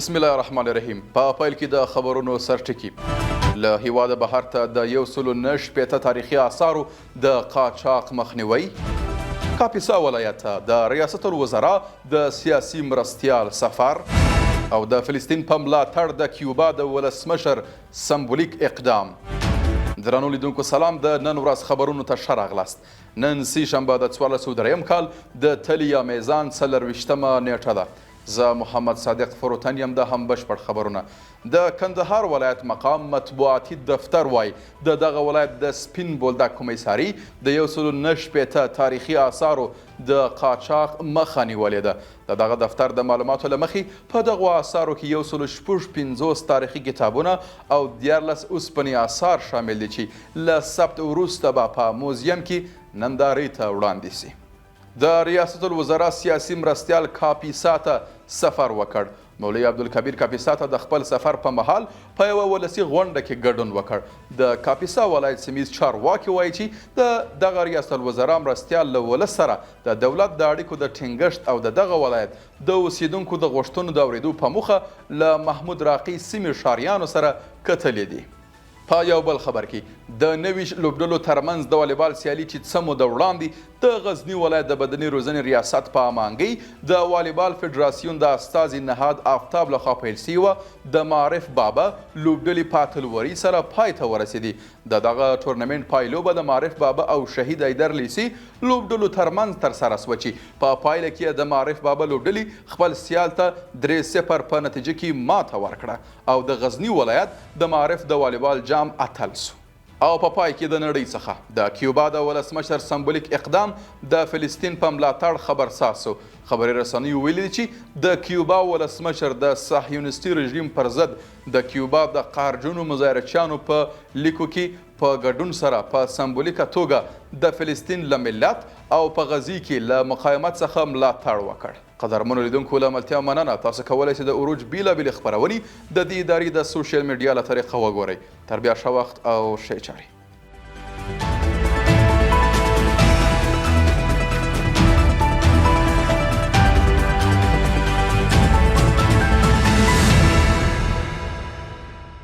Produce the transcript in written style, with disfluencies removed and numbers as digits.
بسم الله الرحمن الرحیم. په پیل کې د خبرونو سرټکی له هیواده بهر ته د 109 تاریخي آثارو د قاچاق مخنیوي، کاپیسا ولایت ته د ریاست الوزرا د سیاسي مرستیال سفر او د فلسطین په ملاتړ د کیوبا د ولسمشر سمبولیک اقدام. درنو لیدونکو سلام، د نن ورځ خبرونو ته ښه راغلاست. نن سه شنبه د 1403 کال د تلیا میزان 24مه نیټه ده. زه محمد صادق فروتن یم. د هم بشپړ خبرونه د کندهار ولایت مقام مطبوعاتي دفتر وای د دغه ولایت د سپین بولدک کمیساري د 109 تاریخي آثارو د قاچاق مخه نیولې ده. د دغه دفتر د معلوماتو له مخې په دغو آثارو کې 150 تاریخي کتابونه او 14 اوسپنې آثار شامل دي چې له ثبت وروسته به په موزیم کې نندارې ته وړاندې سي. د ریاست الوزرا سیاسي مرستیال کاپیسا ته سفر وکړ. مولوي عبدالکبیر کاپیسا ته د خپل سفر په مهال په یوه ولسي غونډه کې ګډون وکړ. د کاپیسا ولایت سیمیز چارواکي وایي چې د دغه ریاست الوزرا مرستیال له ولس سره د دولت د اړیکو د ټینګښت او د دغه ولایت د اوسیدونکو د غوښتنو د اورېدو په موخه له محمود راقي سیمې ښاریانو سره کتلې دي. په یو بل خبر کې د نوي لوبډلو ترمنځ د والیبال سیالي چې څه موده وړاندې د غزني ولایت د بدني روزنې ریاست په امانګۍ د والیبال فدراسیون د استازي نهاد آفتاب لخوا پیل سوي وه. د معرف بابا لوبډلې په اتلوري سره پای ته ورسېدې. د دغه ټورنمنټ پایلوبه د معرف بابا او شهید ایدر لیسي لوبډلو ترمنځ ترسره سوه چې په پایله کې د معرف بابا لوبډلې خپل سیال ته 3-0 په نتیجه کې ماته ورکړه او د غزني ولایت د معرف د والیبال جام اتل سو. او په پای کې د نړۍ څخه د کیوبا د ولسمشر سمبولیک اقدام د فلسطین په ملاتړ خبرساز سو. خبري رسنیو ویلي چې د کیوبا ولسمشر د صهیونیستي رژیم پر ضد د کیوبا د قارجنو مظاهرچیانو په لیکو کې په ګډون سره په سمبولیکه توګه د فلسطین له ملت او په غزي کې له مقاومت څخه ملاتړ وکړ. قدرمنو لیدونکو له ملتیا مننه. تاسو کولی شئ د عروج بیلابېلې خپرونې د دې ادارې د سوشل میډیا له طریقه وګورئ. تر بیا ښه وخت او ښې چارې.